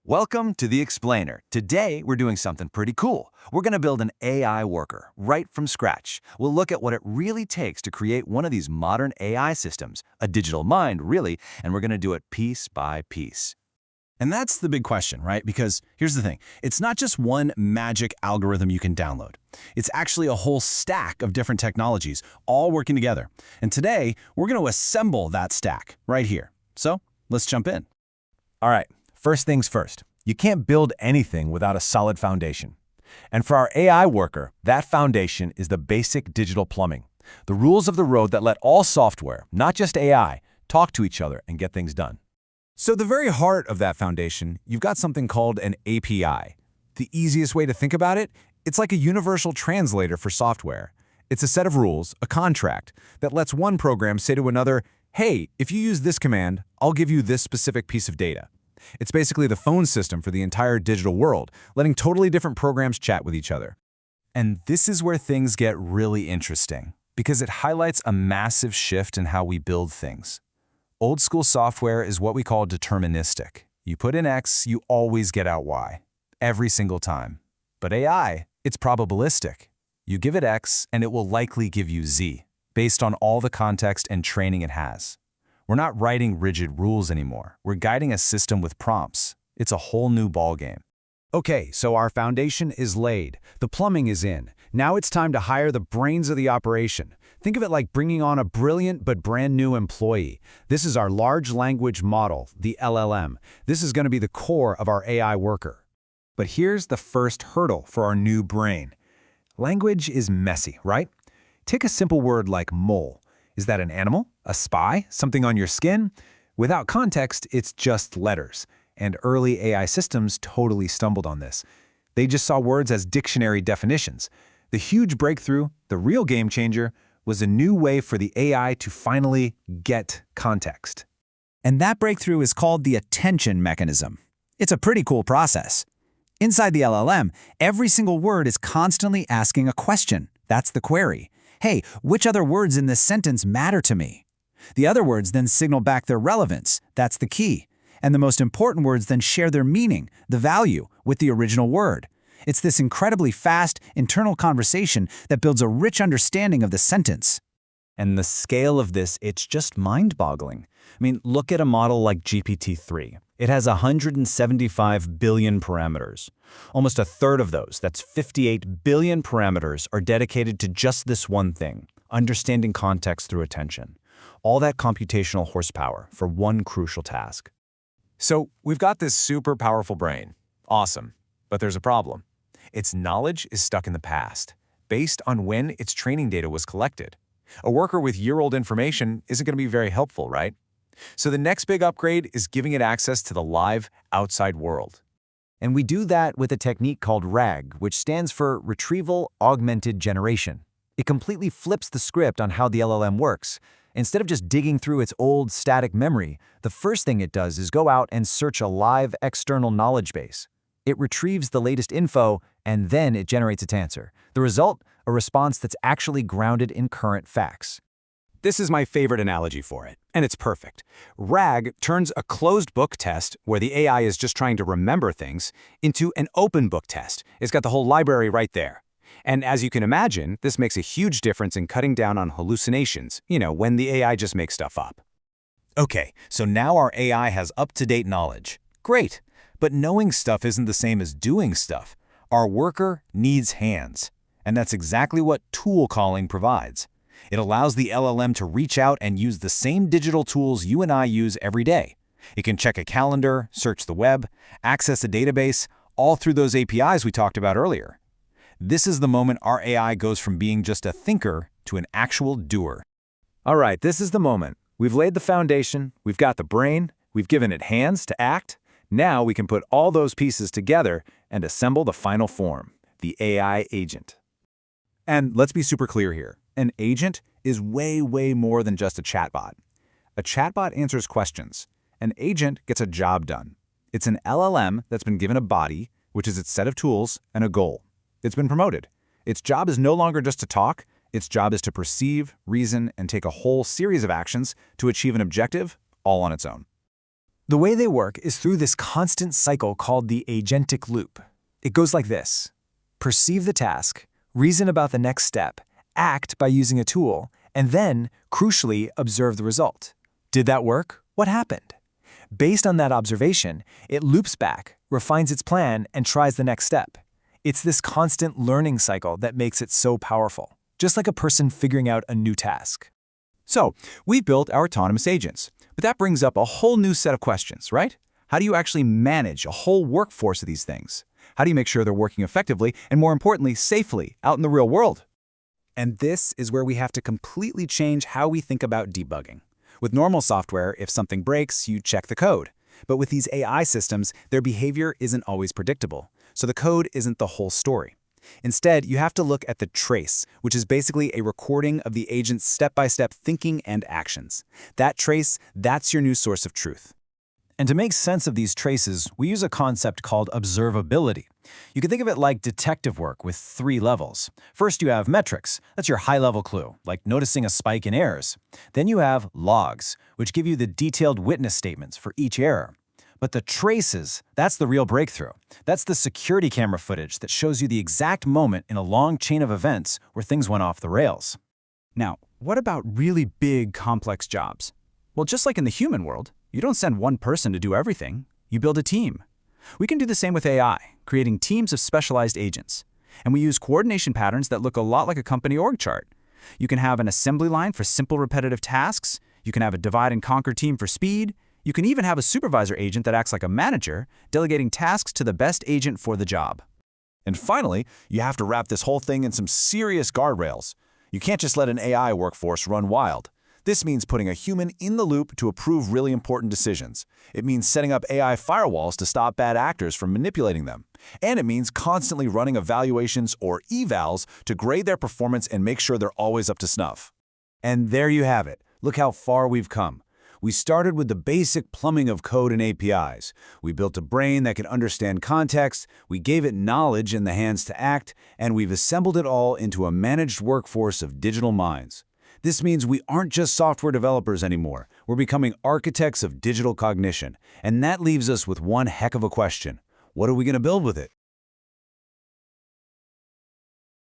Welcome to The Explainer. Today, we're doing something pretty cool. We're going to build an AI worker right from scratch. We'll look at what it really takes to create one of these modern AI systems, a digital mind, really, and we're going to do it piece by piece. And that's the big question, right? Because here's the thing. It's not just one magic algorithm you can download. It's actually a whole stack of different technologies all working together. And today, we're going to assemble that stack right here. So let's jump in. All right, first things first. You can't build anything without a solid foundation. And for our AI worker, that foundation is the basic digital plumbing, the rules of the road that let all software, not just AI, talk to each other and get things done. So the very heart of that foundation, you've got something called an API. The easiest way to think about it, it's like a universal translator for software. It's a set of rules, a contract, that lets one program say to another, hey, if you use this command, I'll give you this specific piece of data. It's basically the phone system for the entire digital world, letting totally different programs chat with each other. And this is where things get really interesting, because it highlights a massive shift in how we build things. Old school software is what we call deterministic. You put in X, you always get out Y, every single time. But AI, it's probabilistic. You give it X, and it will likely give you Z, based on all the context and training it has. We're not writing rigid rules anymore. We're guiding a system with prompts. It's a whole new ballgame. Okay, so our foundation is laid. The plumbing is in. Now it's time to hire the brains of the operation. Think of it like bringing on a brilliant but brand new employee. This is our large language model, the LLM. This is going to be the core of our AI worker. But here's the first hurdle for our new brain. Language is messy, right? Take a simple word like mole. Is that an animal? A spy? Something on your skin? Without context, it's just letters. And early AI systems totally stumbled on this. They just saw words as dictionary definitions. The huge breakthrough, the real game changer, was a new way for the AI to finally get context. And that breakthrough is called the attention mechanism. It's a pretty cool process. Inside the LLM, every single word is constantly asking a question. That's the query. Hey, which other words in this sentence matter to me? The other words then signal back their relevance. That's the key. And the most important words then share their meaning, the value, with the original word. It's this incredibly fast, internal conversation that builds a rich understanding of the sentence. And the scale of this, it's just mind-boggling. I mean, look at a model like GPT-3. It has 175 billion parameters. Almost a third of those, that's 58 billion parameters, are dedicated to just this one thing, understanding context through attention. All that computational horsepower for one crucial task. So we've got this super powerful brain. Awesome. But there's a problem. Its knowledge is stuck in the past, based on when its training data was collected. A worker with year-old information isn't going to be very helpful, right? So the next big upgrade is giving it access to the live, outside world. And we do that with a technique called RAG, which stands for Retrieval Augmented Generation. It completely flips the script on how the LLM works. Instead of just digging through its old static memory, the first thing it does is go out and search a live external knowledge base. It retrieves the latest info, and then it generates its answer. The result? A response that's actually grounded in current facts. This is my favorite analogy for it, and it's perfect. RAG turns a closed book test, where the AI is just trying to remember things, into an open book test. It's got the whole library right there. And as you can imagine, this makes a huge difference in cutting down on hallucinations, when the AI just makes stuff up. Okay, so now our AI has up-to-date knowledge. Great, but knowing stuff isn't the same as doing stuff. Our worker needs hands, and that's exactly what tool calling provides. It allows the LLM to reach out and use the same digital tools you and I use every day. It can check a calendar, search the web, access a database, all through those APIs we talked about earlier. This is the moment our AI goes from being just a thinker to an actual doer. All right, this is the moment. We've laid the foundation, we've got the brain, we've given it hands to act. Now we can put all those pieces together and assemble the final form, the AI agent. And let's be super clear here. An agent is way, way more than just a chatbot. A chatbot answers questions. An agent gets a job done. It's an LLM that's been given a body, which is its set of tools, and a goal. It's been promoted. Its job is no longer just to talk. Its job is to perceive, reason, and take a whole series of actions to achieve an objective all on its own. The way they work is through this constant cycle called the agentic loop. It goes like this: perceive the task, reason about the next step, act by using a tool, and then, crucially, observe the result. Did that work? What happened? Based on that observation, it loops back, refines its plan, and tries the next step. It's this constant learning cycle that makes it so powerful, just like a person figuring out a new task. So, we've built our autonomous agents, but that brings up a whole new set of questions, right? How do you actually manage a whole workforce of these things? How do you make sure they're working effectively and, more importantly, safely out in the real world? And this is where we have to completely change how we think about debugging. With normal software, if something breaks, you check the code. But with these AI systems, their behavior isn't always predictable, so the code isn't the whole story. Instead, you have to look at the trace, which is basically a recording of the agent's step-by-step thinking and actions. That trace, that's your new source of truth. And to make sense of these traces, we use a concept called observability. You can think of it like detective work with 3 levels. First, you have metrics. That's your high-level clue, like noticing a spike in errors. Then you have logs, which give you the detailed witness statements for each error. But the traces, that's the real breakthrough. That's the security camera footage that shows you the exact moment in a long chain of events where things went off the rails. Now, what about really big, complex jobs? Well, just like in the human world, you don't send one person to do everything. You build a team. We can do the same with AI, creating teams of specialized agents. And we use coordination patterns that look a lot like a company org chart. You can have an assembly line for simple repetitive tasks. You can have a divide and conquer team for speed. You can even have a supervisor agent that acts like a manager, delegating tasks to the best agent for the job. And finally, you have to wrap this whole thing in some serious guardrails. You can't just let an AI workforce run wild. This means putting a human in the loop to approve really important decisions. It means setting up AI firewalls to stop bad actors from manipulating them. And it means constantly running evaluations or evals to grade their performance and make sure they're always up to snuff. And there you have it. Look how far we've come. We started with the basic plumbing of code and APIs. We built a brain that could understand context, we gave it knowledge and the hands to act, and we've assembled it all into a managed workforce of digital minds. This means we aren't just software developers anymore. We're becoming architects of digital cognition. And that leaves us with one heck of a question. What are we going to build with it?